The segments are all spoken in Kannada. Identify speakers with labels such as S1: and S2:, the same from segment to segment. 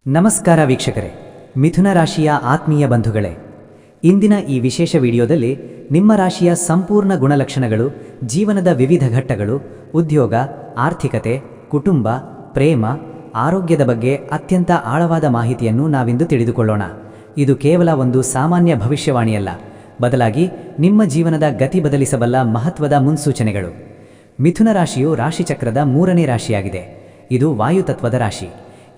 S1: ನಮಸ್ಕಾರ ವೀಕ್ಷಕರೇ, ಮಿಥುನ ರಾಶಿಯ ಆತ್ಮೀಯ ಬಂಧುಗಳೇ, ಇಂದಿನ ಈ ವಿಶೇಷ ವಿಡಿಯೋದಲ್ಲಿ ನಿಮ್ಮ ರಾಶಿಯ ಸಂಪೂರ್ಣ ಗುಣಲಕ್ಷಣಗಳು, ಜೀವನದ ವಿವಿಧ ಘಟ್ಟಗಳು, ಉದ್ಯೋಗ, ಆರ್ಥಿಕತೆ, ಕುಟುಂಬ, ಪ್ರೇಮ, ಆರೋಗ್ಯದ ಬಗ್ಗೆ ಅತ್ಯಂತ ಆಳವಾದ ಮಾಹಿತಿಯನ್ನು ನಾವಿಂದು ತಿಳಿದುಕೊಳ್ಳೋಣ. ಇದು ಕೇವಲ ಒಂದು ಸಾಮಾನ್ಯ ಭವಿಷ್ಯವಾಣಿಯಲ್ಲ, ಬದಲಾಗಿ ನಿಮ್ಮ ಜೀವನದ ಗತಿ ಬದಲಿಸಬಲ್ಲ ಮಹತ್ವದ ಮುನ್ಸೂಚನೆಗಳು. ಮಿಥುನ ರಾಶಿಯು ರಾಶಿಚಕ್ರದ 3ನೇ ರಾಶಿಯಾಗಿದೆ. ಇದು ವಾಯುತತ್ವದ ರಾಶಿ.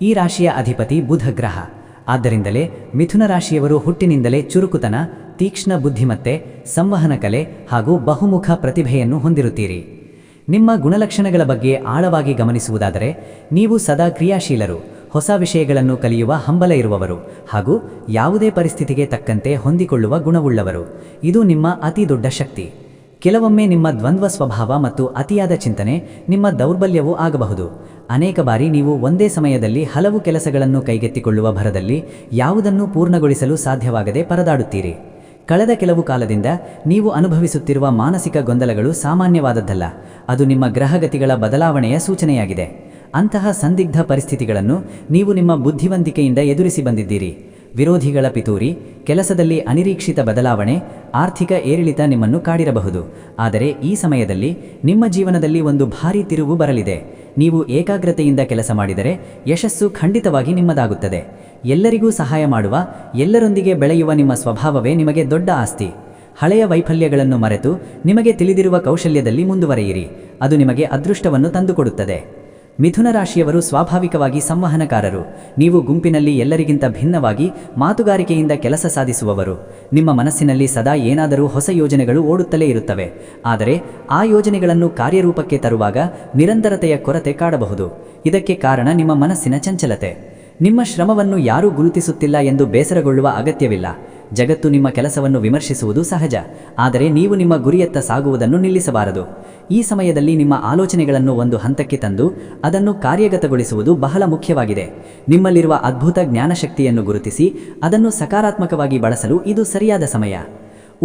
S1: ಈ ರಾಶಿಯ ಅಧಿಪತಿ ಬುಧ ಗ್ರಹ. ಆದ್ದರಿಂದಲೇ ಮಿಥುನ ರಾಶಿಯವರು ಹುಟ್ಟಿನಿಂದಲೇ ಚುರುಕುತನ, ತೀಕ್ಷ್ಣ ಬುದ್ಧಿಮತ್ತೆ, ಸಂವಹನ ಕಲೆ ಹಾಗೂ ಬಹುಮುಖ ಪ್ರತಿಭೆಯನ್ನು ಹೊಂದಿರುತ್ತೀರಿ. ನಿಮ್ಮ ಗುಣಲಕ್ಷಣಗಳ ಬಗ್ಗೆ ಆಳವಾಗಿ ಗಮನಿಸುವುದಾದರೆ, ನೀವು ಸದಾ ಕ್ರಿಯಾಶೀಲರು, ಹೊಸ ವಿಷಯಗಳನ್ನು ಕಲಿಯುವ ಹಂಬಲ ಇರುವವರು ಹಾಗೂ ಯಾವುದೇ ಪರಿಸ್ಥಿತಿಗೆ ತಕ್ಕಂತೆ ಹೊಂದಿಕೊಳ್ಳುವ ಗುಣವುಳ್ಳವರು. ಇದು ನಿಮ್ಮ ಅತಿ ದೊಡ್ಡ ಶಕ್ತಿ. ಕೆಲವೊಮ್ಮೆ ನಿಮ್ಮ ದ್ವಂದ್ವ ಸ್ವಭಾವ ಮತ್ತು ಅತಿಯಾದ ಚಿಂತನೆ ನಿಮ್ಮ ದೌರ್ಬಲ್ಯವೂ ಆಗಬಹುದು. ಅನೇಕ ಬಾರಿ ನೀವು ಒಂದೇ ಸಮಯದಲ್ಲಿ ಹಲವು ಕೆಲಸಗಳನ್ನು ಕೈಗೆತ್ತಿಕೊಳ್ಳುವ ಭರದಲ್ಲಿ ಯಾವುದನ್ನೂ ಪೂರ್ಣಗೊಳಿಸಲು ಸಾಧ್ಯವಾಗದೆ ಪರದಾಡುತ್ತೀರಿ. ಕಳೆದ ಕೆಲವು ಕಾಲದಿಂದ ನೀವು ಅನುಭವಿಸುತ್ತಿರುವ ಮಾನಸಿಕ ಗೊಂದಲಗಳು ಸಾಮಾನ್ಯವಾದದ್ದಲ್ಲ, ಅದು ನಿಮ್ಮ ಗ್ರಹಗತಿಗಳ ಬದಲಾವಣೆಯ ಸೂಚನೆಯಾಗಿದೆ. ಅಂತಹ ಸಂದಿಗ್ಧ ಪರಿಸ್ಥಿತಿಗಳನ್ನು ನೀವು ನಿಮ್ಮ ಬುದ್ಧಿವಂತಿಕೆಯಿಂದ ಎದುರಿಸಿ ಬಂದಿದ್ದೀರಿ. ವಿರೋಧಿಗಳ ಪಿತೂರಿ, ಕೆಲಸದಲ್ಲಿ ಅನಿರೀಕ್ಷಿತ ಬದಲಾವಣೆ, ಆರ್ಥಿಕ ಏರಿಳಿತ ನಿಮ್ಮನ್ನು ಕಾಡಿರಬಹುದು. ಆದರೆ ಈ ಸಮಯದಲ್ಲಿ ನಿಮ್ಮ ಜೀವನದಲ್ಲಿ ಒಂದು ಭಾರೀ ತಿರುವು ಬರಲಿದೆ. ನೀವು ಏಕಾಗ್ರತೆಯಿಂದ ಕೆಲಸ ಮಾಡಿದರೆ ಯಶಸ್ಸು ಖಂಡಿತವಾಗಿ ನಿಮ್ಮದಾಗುತ್ತದೆ. ಎಲ್ಲರಿಗೂ ಸಹಾಯ ಮಾಡುವ, ಎಲ್ಲರೊಂದಿಗೆ ಬೆಳೆಯುವ ನಿಮ್ಮ ಸ್ವಭಾವವೇ ನಿಮಗೆ ದೊಡ್ಡ ಆಸ್ತಿ. ಹಳೆಯ ವೈಫಲ್ಯಗಳನ್ನು ಮರೆತು ನಿಮಗೆ ತಿಳಿದಿರುವ ಕೌಶಲ್ಯದಲ್ಲಿ ಮುಂದುವರಿಯಿರಿ. ಅದು ನಿಮಗೆ ಅದೃಷ್ಟವನ್ನು ತಂದುಕೊಡುತ್ತದೆ. ಮಿಥುನ ರಾಶಿಯವರು ಸ್ವಾಭಾವಿಕವಾಗಿ ಸಂವಹನಕಾರರು. ನೀವು ಗುಂಪಿನಲ್ಲಿ ಎಲ್ಲರಿಗಿಂತ ಭಿನ್ನವಾಗಿ ಮಾತುಗಾರಿಕೆಯಿಂದ ಕೆಲಸ ಸಾಧಿಸುವವರು. ನಿಮ್ಮ ಮನಸ್ಸಿನಲ್ಲಿ ಸದಾ ಏನಾದರೂ ಹೊಸ ಯೋಜನೆಗಳು ಓಡುತ್ತಲೇ ಇರುತ್ತವೆ. ಆದರೆ ಆ ಯೋಜನೆಗಳನ್ನು ಕಾರ್ಯರೂಪಕ್ಕೆ ತರುವಾಗ ನಿರಂತರತೆಯ ಕೊರತೆ ಕಾಡಬಹುದು. ಇದಕ್ಕೆ ಕಾರಣ ನಿಮ್ಮ ಮನಸ್ಸಿನ ಚಂಚಲತೆ. ನಿಮ್ಮ ಶ್ರಮವನ್ನು ಯಾರೂ ಗುರುತಿಸುತ್ತಿಲ್ಲ ಎಂದು ಬೇಸರಗೊಳ್ಳುವ ಅಗತ್ಯವಿಲ್ಲ. ಜಗತ್ತು ನಿಮ್ಮ ಕೆಲಸವನ್ನು ವಿಮರ್ಶಿಸುವುದು ಸಹಜ, ಆದರೆ ನೀವು ನಿಮ್ಮ ಗುರಿಯತ್ತ ಸಾಗುವುದನ್ನು ನಿಲ್ಲಿಸಬಾರದು. ಈ ಸಮಯದಲ್ಲಿ ನಿಮ್ಮ ಆಲೋಚನೆಗಳನ್ನು ಒಂದು ಹಂತಕ್ಕೆ ತಂದು ಅದನ್ನು ಕಾರ್ಯಗತಗೊಳಿಸುವುದು ಬಹಳ ಮುಖ್ಯವಾಗಿದೆ. ನಿಮ್ಮಲ್ಲಿರುವ ಅದ್ಭುತ ಜ್ಞಾನಶಕ್ತಿಯನ್ನು ಗುರುತಿಸಿ ಅದನ್ನು ಸಕಾರಾತ್ಮಕವಾಗಿ ಬಳಸಲು ಇದು ಸರಿಯಾದ ಸಮಯ.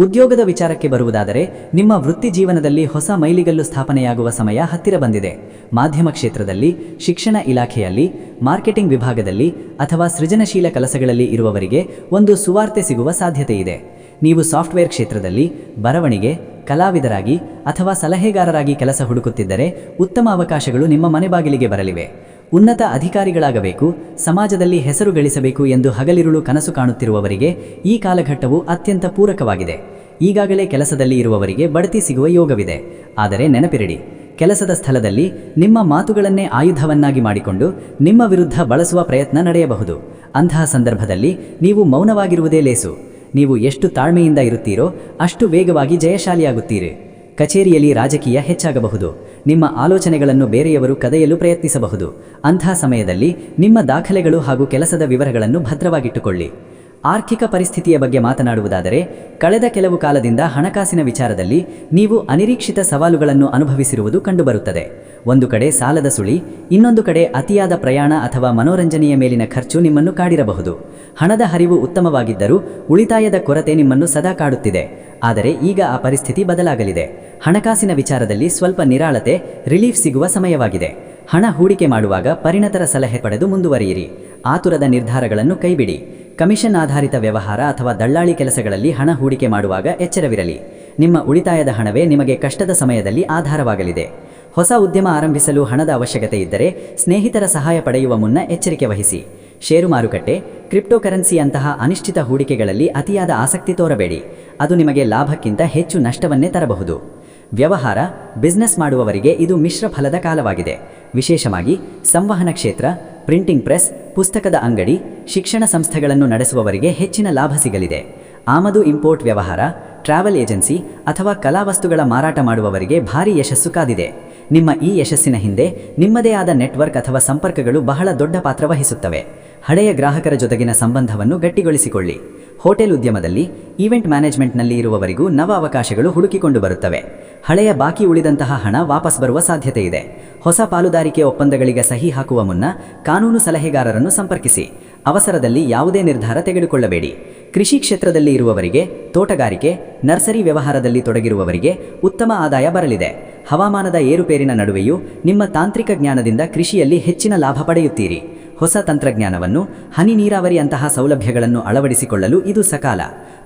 S1: ಉದ್ಯೋಗದ ವಿಚಾರಕ್ಕೆ ಬರುವುದಾದರೆ, ನಿಮ್ಮ ವೃತ್ತಿ ಜೀವನದಲ್ಲಿ ಹೊಸ ಮೈಲಿಗಲ್ಲು ಸ್ಥಾಪನೆಯಾಗುವ ಸಮಯ ಹತ್ತಿರ ಬಂದಿದೆ. ಮಾಧ್ಯಮ ಕ್ಷೇತ್ರದಲ್ಲಿ, ಶಿಕ್ಷಣ ಇಲಾಖೆಯಲ್ಲಿ, ಮಾರ್ಕೆಟಿಂಗ್ ವಿಭಾಗದಲ್ಲಿ ಅಥವಾ ಸೃಜನಶೀಲ ಕೆಲಸಗಳಲ್ಲಿ ಇರುವವರಿಗೆ ಒಂದು ಸುವಾರ್ತೆ ಸಿಗುವ ಸಾಧ್ಯತೆ ಇದೆ. ನೀವು ಸಾಫ್ಟ್ವೇರ್ ಕ್ಷೇತ್ರದಲ್ಲಿ, ಬರವಣಿಗೆ, ಕಲಾವಿದರಾಗಿ ಅಥವಾ ಸಲಹೆಗಾರರಾಗಿ ಕೆಲಸ ಹುಡುಕುತ್ತಿದ್ದರೆ ಉತ್ತಮ ಅವಕಾಶಗಳು ನಿಮ್ಮ ಮನೆ ಬಾಗಿಲಿಗೆ ಬರಲಿವೆ. ಉನ್ನತ ಅಧಿಕಾರಿಗಳಾಗಬೇಕು, ಸಮಾಜದಲ್ಲಿ ಹೆಸರು ಗಳಿಸಬೇಕು ಎಂದು ಹಗಲಿರುಳು ಕನಸು ಕಾಣುತ್ತಿರುವವರಿಗೆ ಈ ಕಾಲಘಟ್ಟವು ಅತ್ಯಂತ ಪೂರಕವಾಗಿದೆ. ಈಗಾಗಲೇ ಕೆಲಸದಲ್ಲಿ ಇರುವವರಿಗೆ ಬಡ್ತಿ ಸಿಗುವ ಯೋಗವಿದೆ. ಆದರೆ ನೆನಪಿರಲಿ, ಕೆಲಸದ ಸ್ಥಳದಲ್ಲಿ ನಿಮ್ಮ ಮಾತುಗಳನ್ನೇ ಆಯುಧವನ್ನಾಗಿ ಮಾಡಿಕೊಂಡು ನಿಮ್ಮ ವಿರುದ್ಧ ಬಳಸುವ ಪ್ರಯತ್ನ ನಡೆಯಬಹುದು. ಅಂತಹ ಸಂದರ್ಭದಲ್ಲಿ ನೀವು ಮೌನವಾಗಿರುವುದೇ ಲೇಸು. ನೀವು ಎಷ್ಟು ತಾಳ್ಮೆಯಿಂದ ಇರುತ್ತೀರೋ ಅಷ್ಟು ವೇಗವಾಗಿ ಜಯಶಾಲಿಯಾಗುತ್ತೀರಿ. ಕಚೇರಿಯಲ್ಲಿ ರಾಜಕೀಯ ಹೆಚ್ಚಾಗಬಹುದು. ನಿಮ್ಮ ಆಲೋಚನೆಗಳನ್ನು ಬೇರೆಯವರು ಕದೆಯಲು ಪ್ರಯತ್ನಿಸಬಹುದು. ಅಂಥ ಸಮಯದಲ್ಲಿ ನಿಮ್ಮ ದಾಖಲೆಗಳು ಹಾಗೂ ಕೆಲಸದ ವಿವರಗಳನ್ನು ಭದ್ರವಾಗಿಟ್ಟುಕೊಳ್ಳಿ. ಆರ್ಥಿಕ ಪರಿಸ್ಥಿತಿಯ ಬಗ್ಗೆ ಮಾತನಾಡುವುದಾದರೆ, ಕಳೆದ ಕೆಲವು ಕಾಲದಿಂದ ಹಣಕಾಸಿನ ವಿಚಾರದಲ್ಲಿ ನೀವು ಅನಿರೀಕ್ಷಿತ ಸವಾಲುಗಳನ್ನು ಅನುಭವಿಸಿರುವುದು ಕಂಡುಬರುತ್ತದೆ. ಒಂದು ಕಡೆ ಸಾಲದ ಸುಳಿ, ಇನ್ನೊಂದು ಕಡೆ ಅತಿಯಾದ ಪ್ರಯಾಣ ಅಥವಾ ಮನೋರಂಜನೆಯ ಮೇಲಿನ ಖರ್ಚು ನಿಮ್ಮನ್ನು ಕಾಡಿರಬಹುದು. ಹಣದ ಹರಿವು ಉತ್ತಮವಾಗಿದ್ದರೂ ಉಳಿತಾಯದ ಕೊರತೆ ನಿಮ್ಮನ್ನು ಸದಾ ಕಾಡುತ್ತಿದೆ. ಆದರೆ ಈಗ ಆ ಪರಿಸ್ಥಿತಿ ಬದಲಾಗಲಿದೆ. ಹಣಕಾಸಿನ ವಿಚಾರದಲ್ಲಿ ಸ್ವಲ್ಪ ನಿರಾಳತೆ, ರಿಲೀಫ್ ಸಿಗುವ ಸಮಯವಾಗಿದೆ. ಹಣ ಹೂಡಿಕೆ ಮಾಡುವಾಗ ಪರಿಣತರ ಸಲಹೆ ಪಡೆದು ಮುಂದುವರಿಯಿರಿ. ಆತುರದ ನಿರ್ಧಾರಗಳನ್ನು ಕೈಬಿಡಿ. ಕಮಿಷನ್ ಆಧಾರಿತ ವ್ಯವಹಾರ ಅಥವಾ ದಳ್ಳಾಳಿ ಕೆಲಸಗಳಲ್ಲಿ ಹಣ ಹೂಡಿಕೆ ಮಾಡುವಾಗ ಎಚ್ಚರವಿರಲಿ. ನಿಮ್ಮ ಉಳಿತಾಯದ ಹಣವೇ ನಿಮಗೆ ಕಷ್ಟದ ಸಮಯದಲ್ಲಿ ಆಧಾರವಾಗಲಿದೆ. ಹೊಸ ಉದ್ಯಮ ಆರಂಭಿಸಲು ಹಣದ ಅವಶ್ಯಕತೆ ಇದ್ದರೆ ಸ್ನೇಹಿತರ ಸಹಾಯ ಪಡೆಯುವ ಮುನ್ನ ಎಚ್ಚರಿಕೆ ವಹಿಸಿ. ಷೇರು ಮಾರುಕಟ್ಟೆ, ಕ್ರಿಪ್ಟೋಕರೆನ್ಸಿಯಂತಹ ಅನಿಶ್ಚಿತ ಹೂಡಿಕೆಗಳಲ್ಲಿ ಅತಿಯಾದ ಆಸಕ್ತಿ ತೋರಬೇಡಿ. ಅದು ನಿಮಗೆ ಲಾಭಕ್ಕಿಂತ ಹೆಚ್ಚು ನಷ್ಟವನ್ನೇ ತರಬಹುದು. ವ್ಯವಹಾರ, ಬಿಸ್ನೆಸ್ ಮಾಡುವವರಿಗೆ ಇದು ಮಿಶ್ರ ಫಲದ ಕಾಲವಾಗಿದೆ. ವಿಶೇಷವಾಗಿ ಸಂವಹನ ಕ್ಷೇತ್ರ, ಪ್ರಿಂಟಿಂಗ್ ಪ್ರೆಸ್, ಪುಸ್ತಕದ ಅಂಗಡಿ, ಶಿಕ್ಷಣ ಸಂಸ್ಥೆಗಳನ್ನು ನಡೆಸುವವರಿಗೆ ಹೆಚ್ಚಿನ ಲಾಭ ಸಿಗಲಿದೆ. ಆಮದು ಇಂಪೋರ್ಟ್ ವ್ಯವಹಾರ, ಟ್ರಾವೆಲ್ ಏಜೆನ್ಸಿ ಅಥವಾ ಕಲಾವಸ್ತುಗಳ ಮಾರಾಟ ಮಾಡುವವರಿಗೆ ಭಾರೀ ಯಶಸ್ಸು ಕಾದಿದೆ. ನಿಮ್ಮ ಈ ಯಶಸ್ಸಿನ ಹಿಂದೆ ನಿಮ್ಮದೇ ಆದ ನೆಟ್ವರ್ಕ್ ಅಥವಾ ಸಂಪರ್ಕಗಳು ಬಹಳ ದೊಡ್ಡ ಪಾತ್ರ ವಹಿಸುತ್ತವೆ. ಹಳೆಯ ಗ್ರಾಹಕರ ಜೊತೆಗಿನ ಸಂಬಂಧವನ್ನು ಗಟ್ಟಿಗೊಳಿಸಿಕೊಳ್ಳಿ. ಹೋಟೆಲ್ ಉದ್ಯಮದಲ್ಲಿ, ಈವೆಂಟ್ ಮ್ಯಾನೇಜ್ಮೆಂಟ್ನಲ್ಲಿ ಇರುವವರಿಗೂ ನವ ಅವಕಾಶಗಳು ಹುಡುಕಿಕೊಂಡು ಬರುತ್ತವೆ. ಹಳೆಯ ಬಾಕಿ ಉಳಿದಂತಹ ಹಣ ವಾಪಸ್ ಬರುವ ಸಾಧ್ಯತೆ ಇದೆ. ಹೊಸ ಪಾಲುದಾರಿಕೆ ಒಪ್ಪಂದಗಳಿಗೆ ಸಹಿ ಹಾಕುವ ಮುನ್ನ ಕಾನೂನು ಸಲಹೆಗಾರರನ್ನು ಸಂಪರ್ಕಿಸಿ. ಅವಸರದಲ್ಲಿ ಯಾವುದೇ ನಿರ್ಧಾರ ತೆಗೆದುಕೊಳ್ಳಬೇಡಿ. ಕೃಷಿ ಕ್ಷೇತ್ರದಲ್ಲಿ ಇರುವವರಿಗೆ, ತೋಟಗಾರಿಕೆ, ನರ್ಸರಿ ವ್ಯವಹಾರದಲ್ಲಿ ತೊಡಗಿರುವವರಿಗೆ ಉತ್ತಮ ಆದಾಯ ಬರಲಿದೆ. ಹವಾಮಾನದ ಏರುಪೇರಿನ ನಡುವೆಯೂ ನಿಮ್ಮ ತಾಂತ್ರಿಕ ಜ್ಞಾನದಿಂದ ಕೃಷಿಯಲ್ಲಿ ಹೆಚ್ಚಿನ ಲಾಭ ಪಡೆಯುತ್ತೀರಿ. ಹೊಸ ತಂತ್ರಜ್ಞಾನವನ್ನು, ಹನಿ ನೀರಾವರಿಯಂತಹ ಸೌಲಭ್ಯಗಳನ್ನು ಅಳವಡಿಸಿಕೊಳ್ಳಲು ಇದು ಸಕಾಲ.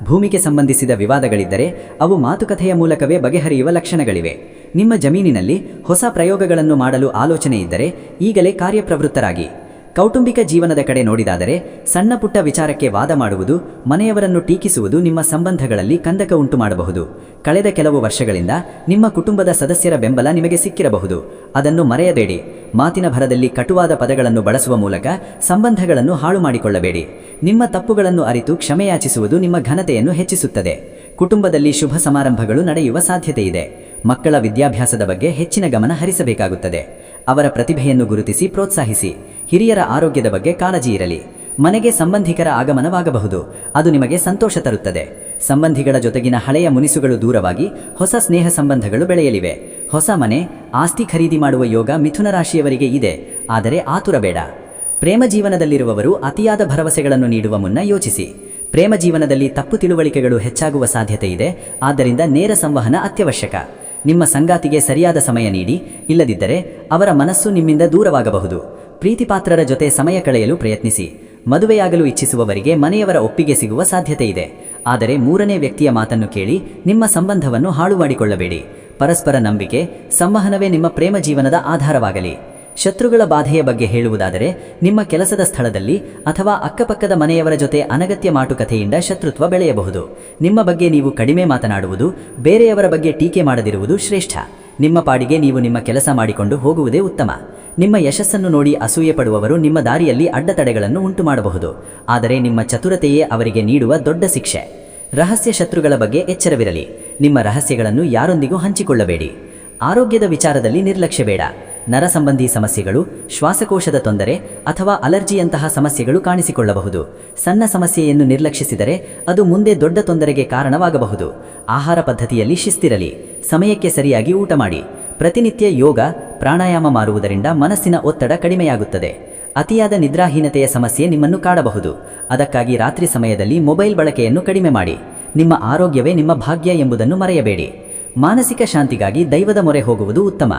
S1: ಭೂಮಿಗೆ ಸಂಬಂಧಿಸಿದ ವಿವಾದಗಳಿದ್ದರೆ ಅವು ಮಾತುಕತೆಯ ಮೂಲಕವೇ ಬಗೆಹರಿಯುವ ಲಕ್ಷಣಗಳಿವೆ. ನಿಮ್ಮ ಜಮೀನಿನಲ್ಲಿ ಹೊಸ ಪ್ರಯೋಗಗಳನ್ನು ಮಾಡಲು ಆಲೋಚನೆ ಇದ್ದರೆ ಈಗಲೇ ಕಾರ್ಯಪ್ರವೃತ್ತರಾಗಿ. ಕೌಟುಂಬಿಕ ಜೀವನದ ಕಡೆ ನೋಡಿದಾದರೆ ಸಣ್ಣ ಪುಟ್ಟ ವಿಚಾರಕ್ಕೆ ವಾದ ಮಾಡುವುದು, ಮನೆಯವರನ್ನು ಟೀಕಿಸುವುದು ನಿಮ್ಮ ಸಂಬಂಧಗಳಲ್ಲಿ ಕಂದಕ ಉಂಟು ಮಾಡಬಹುದು. ಕಳೆದ ಕೆಲವು ವರ್ಷಗಳಿಂದ ನಿಮ್ಮ ಕುಟುಂಬದ ಸದಸ್ಯರ ಬೆಂಬಲ ನಿಮಗೆ ಸಿಕ್ಕಿರಬಹುದು. ಅದನ್ನು ಮರೆಯಬೇಡಿ. ಮಾತಿನ ಭರದಲ್ಲಿ ಕಟುವಾದ ಪದಗಳನ್ನು ಬಳಸುವ ಮೂಲಕ ಸಂಬಂಧಗಳನ್ನು ಹಾಳು ಮಾಡಿಕೊಳ್ಳಬೇಡಿ. ನಿಮ್ಮ ತಪ್ಪುಗಳನ್ನು ಅರಿತು ಕ್ಷಮೆಯಾಚಿಸುವುದು ನಿಮ್ಮ ಘನತೆಯನ್ನು ಹೆಚ್ಚಿಸುತ್ತದೆ. ಕುಟುಂಬದಲ್ಲಿ ಶುಭ ಸಮಾರಂಭಗಳು ನಡೆಯುವ ಸಾಧ್ಯತೆಯಿದೆ. ಮಕ್ಕಳ ವಿದ್ಯಾಭ್ಯಾಸದ ಬಗ್ಗೆ ಹೆಚ್ಚಿನ ಗಮನ ಹರಿಸಬೇಕಾಗುತ್ತದೆ. ಅವರ ಪ್ರತಿಭೆಯನ್ನು ಗುರುತಿಸಿ ಪ್ರೋತ್ಸಾಹಿಸಿ. ಹಿರಿಯರ ಆರೋಗ್ಯದ ಬಗ್ಗೆ ಕಾಳಜಿ ಇರಲಿ. ಮನೆಗೆ ಸಂಬಂಧಿಕರ ಆಗಮನವಾಗಬಹುದು. ಅದು ನಿಮಗೆ ಸಂತೋಷ ತರುತ್ತದೆ. ಸಂಬಂಧಿಗಳ ಜೊತೆಗಿನ ಹಳೆಯ ಮುನಿಸುಗಳು ದೂರವಾಗಿ ಹೊಸ ಸ್ನೇಹ ಸಂಬಂಧಗಳು ಬೆಳೆಯಲಿವೆ. ಹೊಸ ಮನೆ, ಆಸ್ತಿ ಖರೀದಿ ಮಾಡುವ ಯೋಗ ಮಿಥುನ ರಾಶಿಯವರಿಗೆ ಇದೆ. ಆದರೆ ಆತುರ ಬೇಡ. ಪ್ರೇಮ ಜೀವನದಲ್ಲಿರುವವರು ಅತಿಯಾದ ಭರವಸೆಗಳನ್ನು ನೀಡುವ ಮುನ್ನ ಯೋಚಿಸಿ. ಪ್ರೇಮ ಜೀವನದಲ್ಲಿ ತಪ್ಪು ತಿಳುವಳಿಕೆಗಳು ಹೆಚ್ಚಾಗುವ ಸಾಧ್ಯತೆ ಇದೆ. ಆದ್ದರಿಂದ ನೇರ ಸಂವಹನ ಅತ್ಯವಶ್ಯಕ. ನಿಮ್ಮ ಸಂಗಾತಿಗೆ ಸರಿಯಾದ ಸಮಯ ನೀಡಿ, ಇಲ್ಲದಿದ್ದರೆ ಅವರ ಮನಸ್ಸು ನಿಮ್ಮಿಂದ ದೂರವಾಗಬಹುದು. ಪ್ರೀತಿಪಾತ್ರರ ಜೊತೆ ಸಮಯ ಕಳೆಯಲು ಪ್ರಯತ್ನಿಸಿ. ಮದುವೆಯಾಗಲು ಇಚ್ಛಿಸುವವರಿಗೆ ಮನೆಯವರ ಒಪ್ಪಿಗೆ ಸಿಗುವ ಸಾಧ್ಯತೆ ಇದೆ. ಆದರೆ ಮೂರನೇ ವ್ಯಕ್ತಿಯ ಮಾತನ್ನು ಕೇಳಿ ನಿಮ್ಮ ಸಂಬಂಧವನ್ನು ಹಾಳು ಮಾಡಿಕೊಳ್ಳಬೇಡಿ. ಪರಸ್ಪರ ನಂಬಿಕೆ, ಸಂವಹನವೇ ನಿಮ್ಮ ಪ್ರೇಮ ಜೀವನದ ಆಧಾರವಾಗಲಿ. ಶತ್ರುಗಳ ಬಾಧೆಯ ಬಗ್ಗೆ ಹೇಳುವುದಾದರೆ, ನಿಮ್ಮ ಕೆಲಸದ ಸ್ಥಳದಲ್ಲಿ ಅಥವಾ ಅಕ್ಕಪಕ್ಕದ ಮನೆಯವರ ಜೊತೆ ಅನಗತ್ಯ ಮಾತುಕತೆಯಿಂದ ಶತ್ರುತ್ವ ಬೆಳೆಯಬಹುದು. ನಿಮ್ಮ ಬಗ್ಗೆ ನೀವು ಕಡಿಮೆ ಮಾತನಾಡುವುದು, ಬೇರೆಯವರ ಬಗ್ಗೆ ಟೀಕೆ ಮಾಡದಿರುವುದು ಶ್ರೇಷ್ಠ. ನಿಮ್ಮ ಪಾಡಿಗೆ ನೀವು ನಿಮ್ಮ ಕೆಲಸ ಮಾಡಿಕೊಂಡು ಹೋಗುವುದೇ ಉತ್ತಮ. ನಿಮ್ಮ ಯಶಸ್ಸನ್ನು ನೋಡಿ ಅಸೂಯೆ ಪಡುವವರು ನಿಮ್ಮ ದಾರಿಯಲ್ಲಿ ಅಡ್ಡತಡೆಗಳನ್ನು ಉಂಟು ಮಾಡಬಹುದು. ಆದರೆ ನಿಮ್ಮ ಚತುರತೆಯೇ ಅವರಿಗೆ ನೀಡುವ ದೊಡ್ಡ ಶಿಕ್ಷೆ. ರಹಸ್ಯ ಶತ್ರುಗಳ ಬಗ್ಗೆ ಎಚ್ಚರವಿರಲಿ. ನಿಮ್ಮ ರಹಸ್ಯಗಳನ್ನು ಯಾರೊಂದಿಗೂ ಹಂಚಿಕೊಳ್ಳಬೇಡಿ. ಆರೋಗ್ಯದ ವಿಚಾರದಲ್ಲಿ ನಿರ್ಲಕ್ಷ್ಯ ಬೇಡ. ನರ ಸಂಬಂಧಿ ಸಮಸ್ಯೆಗಳು, ಶ್ವಾಸಕೋಶದ ತೊಂದರೆ ಅಥವಾ ಅಲರ್ಜಿಯಂತಹ ಸಮಸ್ಯೆಗಳು ಕಾಣಿಸಿಕೊಳ್ಳಬಹುದು. ಸಣ್ಣ ಸಮಸ್ಯೆಯನ್ನು ನಿರ್ಲಕ್ಷಿಸಿದರೆ ಅದು ಮುಂದೆ ದೊಡ್ಡ ತೊಂದರೆಗೆ ಕಾರಣವಾಗಬಹುದು. ಆಹಾರ ಪದ್ಧತಿಯಲ್ಲಿ ಶಿಸ್ತಿರಲಿ. ಸಮಯಕ್ಕೆ ಸರಿಯಾಗಿ ಊಟ ಮಾಡಿ. ಪ್ರತಿನಿತ್ಯ ಯೋಗ, ಪ್ರಾಣಾಯಾಮ ಮಾಡುವುದರಿಂದ ಮನಸ್ಸಿನ ಒತ್ತಡ ಕಡಿಮೆಯಾಗುತ್ತದೆ. ಅತಿಯಾದ ನಿದ್ರಾಹೀನತೆಯ ಸಮಸ್ಯೆ ನಿಮ್ಮನ್ನು ಕಾಡಬಹುದು. ಅದಕ್ಕಾಗಿ ರಾತ್ರಿ ಸಮಯದಲ್ಲಿ ಮೊಬೈಲ್ ಬಳಕೆಯನ್ನು ಕಡಿಮೆ ಮಾಡಿ. ನಿಮ್ಮ ಆರೋಗ್ಯವೇ ನಿಮ್ಮ ಭಾಗ್ಯ ಎಂಬುದನ್ನು ಮರೆಯಬೇಡಿ. ಮಾನಸಿಕ ಶಾಂತಿಗಾಗಿ ದೈವದ ಮೊರೆ ಹೋಗುವುದು ಉತ್ತಮ.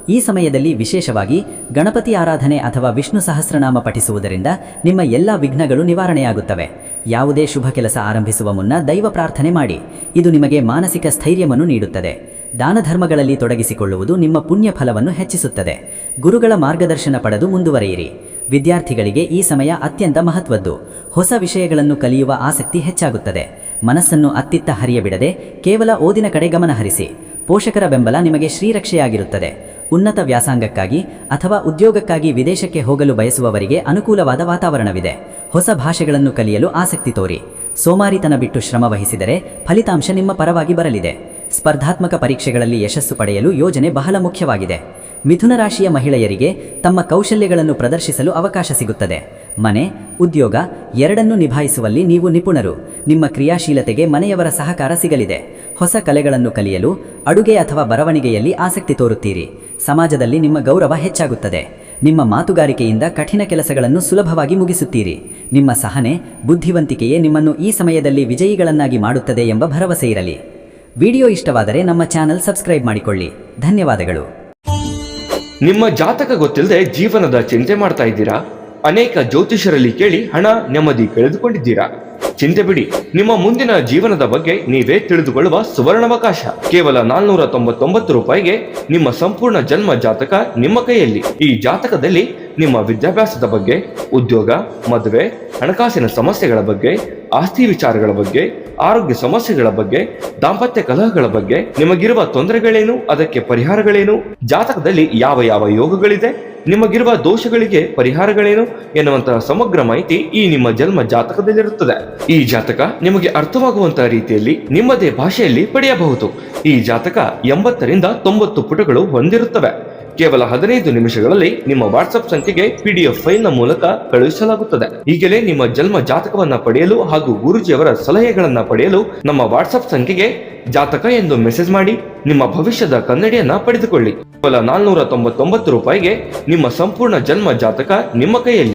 S1: ಈ ಸಮಯದಲ್ಲಿ ವಿಶೇಷವಾಗಿ ಗಣಪತಿ ಆರಾಧನೆ ಅಥವಾ ವಿಷ್ಣು ಸಹಸ್ರನಾಮ ಪಠಿಸುವುದರಿಂದ ನಿಮ್ಮ ಎಲ್ಲ ವಿಘ್ನಗಳು ನಿವಾರಣೆಯಾಗುತ್ತವೆ. ಯಾವುದೇ ಶುಭ ಕೆಲಸ ಆರಂಭಿಸುವ ಮುನ್ನ ದೈವ ಪ್ರಾರ್ಥನೆ ಮಾಡಿ. ಇದು ನಿಮಗೆ ಮಾನಸಿಕ ಸ್ಥೈರ್ಯವನ್ನು ನೀಡುತ್ತದೆ. ದಾನ ಧರ್ಮಗಳಲ್ಲಿ ತೊಡಗಿಸಿಕೊಳ್ಳುವುದು ನಿಮ್ಮ ಪುಣ್ಯ ಫಲವನ್ನು ಹೆಚ್ಚಿಸುತ್ತದೆ. ಗುರುಗಳ ಮಾರ್ಗದರ್ಶನ ಪಡೆದು ಮುಂದುವರಿಯಿರಿ. ವಿದ್ಯಾರ್ಥಿಗಳಿಗೆ ಈ ಸಮಯ ಅತ್ಯಂತ ಮಹತ್ವದ್ದು. ಹೊಸ ವಿಷಯಗಳನ್ನು ಕಲಿಯುವ ಆಸಕ್ತಿ ಹೆಚ್ಚಾಗುತ್ತದೆ. ಮನಸ್ಸನ್ನು ಅತ್ತಿತ್ತ ಹರಿಯಬಿಡದೆ ಕೇವಲ ಓದಿನ ಕಡೆ ಗಮನ ಹರಿಸಿ. ಪೋಷಕರ ಬೆಂಬಲ ನಿಮಗೆ ಶ್ರೀರಕ್ಷೆಯಾಗಿರುತ್ತದೆ. ಉನ್ನತ ವ್ಯಾಸಂಗಕ್ಕಾಗಿ ಅಥವಾ ಉದ್ಯೋಗಕ್ಕಾಗಿ ವಿದೇಶಕ್ಕೆ ಹೋಗಲು ಬಯಸುವವರಿಗೆ ಅನುಕೂಲವಾದ ವಾತಾವರಣವಿದೆ. ಹೊಸ ಭಾಷೆಗಳನ್ನು ಕಲಿಯಲು ಆಸಕ್ತಿ ತೋರಿ. ಸೋಮಾರಿತನ ಬಿಟ್ಟು ಶ್ರಮ ವಹಿಸಿದರೆ ಫಲಿತಾಂಶ ನಿಮ್ಮ ಪರವಾಗಿ ಬರಲಿದೆ. ಸ್ಪರ್ಧಾತ್ಮಕ ಪರೀಕ್ಷೆಗಳಲ್ಲಿ ಯಶಸ್ಸು ಪಡೆಯಲು ಯೋಜನೆ ಬಹಳ ಮುಖ್ಯವಾಗಿದೆ. ಮಿಥುನ ರಾಶಿಯ ಮಹಿಳೆಯರಿಗೆ ತಮ್ಮ ಕೌಶಲ್ಯಗಳನ್ನು ಪ್ರದರ್ಶಿಸಲು ಅವಕಾಶ ಸಿಗುತ್ತದೆ. ಮನೆ, ಉದ್ಯೋಗ ಎರಡನ್ನೂ ನಿಭಾಯಿಸುವಲ್ಲಿ ನೀವು ನಿಪುಣರು. ನಿಮ್ಮ ಕ್ರಿಯಾಶೀಲತೆಗೆ ಮನೆಯವರ ಸಹಕಾರ ಸಿಗಲಿದೆ. ಹೊಸ ಕಲೆಗಳನ್ನು ಕಲಿಯಲು, ಅಡುಗೆ ಅಥವಾ ಬರವಣಿಗೆಯಲ್ಲಿ ಆಸಕ್ತಿ ತೋರುತ್ತೀರಿ. ಸಮಾಜದಲ್ಲಿ ನಿಮ್ಮ ಗೌರವ ಹೆಚ್ಚಾಗುತ್ತದೆ. ನಿಮ್ಮ ಮಾತುಗಾರಿಕೆಯಿಂದ ಕಠಿಣ ಕೆಲಸಗಳನ್ನು ಸುಲಭವಾಗಿ ಮುಗಿಸುತ್ತೀರಿ. ನಿಮ್ಮ ಸಹನೆ, ಬುದ್ಧಿವಂತಿಕೆಯೇ ನಿಮ್ಮನ್ನು ಈ ಸಮಯದಲ್ಲಿ ವಿಜಯಿಗಳನ್ನಾಗಿ ಮಾಡುತ್ತದೆ ಎಂಬ ಭರವಸೆ ಇರಲಿ. ವಿಡಿಯೋ ಇಷ್ಟವಾದರೆ ನಮ್ಮ ಚಾನೆಲ್ ಸಬ್ಸ್ಕ್ರೈಬ್ ಮಾಡಿಕೊಳ್ಳಿ. ಧನ್ಯವಾದಗಳು.
S2: ನಿಮ್ಮ ಜಾತಕ ಗೊತ್ತಿಲ್ಲದೆ ಜೀವನದ ಚಿಂತೆ ಮಾಡ್ತಾ ಇದ್ದೀರಾ? ಅನೇಕ ಜ್ಯೋತಿಷರಲ್ಲಿ ಕೇಳಿ ಹಣ, ನೆಮ್ಮದಿ ಕಳೆದುಕೊಂಡಿದ್ದೀರಾ? ಚಿಂತೆ ಬಿಡಿ. ನಿಮ್ಮ ಮುಂದಿನ ಜೀವನದ ಬಗ್ಗೆ ನೀವೇ ತಿಳಿದುಕೊಳ್ಳುವ ಸುವರ್ಣಾವಕಾಶ. ಕೇವಲ 499 ರೂಪಾಯಿಗೆ ನಿಮ್ಮ ಸಂಪೂರ್ಣ ಜನ್ಮ ಜಾತಕ ನಿಮ್ಮ ಕೈಯಲ್ಲಿ. ಈ ಜಾತಕದಲ್ಲಿ ನಿಮ್ಮ ವಿದ್ಯಾಭ್ಯಾಸದ ಬಗ್ಗೆ, ಉದ್ಯೋಗ, ಮದುವೆ, ಹಣಕಾಸಿನ ಸಮಸ್ಯೆಗಳ ಬಗ್ಗೆ, ಆಸ್ತಿ ವಿಚಾರಗಳ ಬಗ್ಗೆ, ಆರೋಗ್ಯ ಸಮಸ್ಯೆಗಳ ಬಗ್ಗೆ, ದಾಂಪತ್ಯ ಕಲಹಗಳ ಬಗ್ಗೆ, ನಿಮಗಿರುವ ತೊಂದರೆಗಳೇನು, ಅದಕ್ಕೆ ಪರಿಹಾರಗಳೇನು, ಜಾತಕದಲ್ಲಿ ಯಾವ ಯಾವ ಯೋಗಗಳಿದೆ, ನಿಮಗಿರುವ ದೋಷಗಳಿಗೆ ಪರಿಹಾರಗಳೇನು ಎನ್ನುವಂತಹ ಸಮಗ್ರ ಮಾಹಿತಿ ಈ ನಿಮ್ಮ ಜನ್ಮ ಜಾತಕದಲ್ಲಿರುತ್ತದೆ. ಈ ಜಾತಕ ನಿಮಗೆ ಅರ್ಥವಾಗುವಂತಹ ರೀತಿಯಲ್ಲಿ ನಿಮ್ಮದೇ ಭಾಷೆಯಲ್ಲಿ ಪಡೆಯಬಹುದು. ಈ ಜಾತಕ 80ರಿಂದ 90 ಪುಟಗಳು ಹೊಂದಿರುತ್ತವೆ. ಕೇವಲ 15 ನಿಮಿಷಗಳಲ್ಲಿ ನಿಮ್ಮ ವಾಟ್ಸ್ಆಪ್ ಸಂಖ್ಯೆಗೆ PDF ಫೈಲ್ ನ ಮೂಲಕ ಕಳುಹಿಸಲಾಗುತ್ತದೆ. ಈಗಲೇ ನಿಮ್ಮ ಜನ್ಮ ಜಾತಕವನ್ನ ಪಡೆಯಲು ಹಾಗೂ ಗುರುಜಿಯವರ ಸಲಹೆಗಳನ್ನ ಪಡೆಯಲು ನಮ್ಮ ವಾಟ್ಸ್ಆಪ್ ಸಂಖ್ಯೆಗೆ ಜಾತಕ ಎಂದು ಮೆಸೇಜ್ ಮಾಡಿ ನಿಮ್ಮ ಭವಿಷ್ಯದ ಕನ್ನಡಿಯನ್ನ ಪಡೆದುಕೊಳ್ಳಿ. ಕೇವಲ 499 ರೂಪಾಯಿಗೆ ನಿಮ್ಮ ಸಂಪೂರ್ಣ ಜನ್ಮ ಜಾತಕ ನಿಮ್ಮ ಕೈಯಲ್ಲಿ.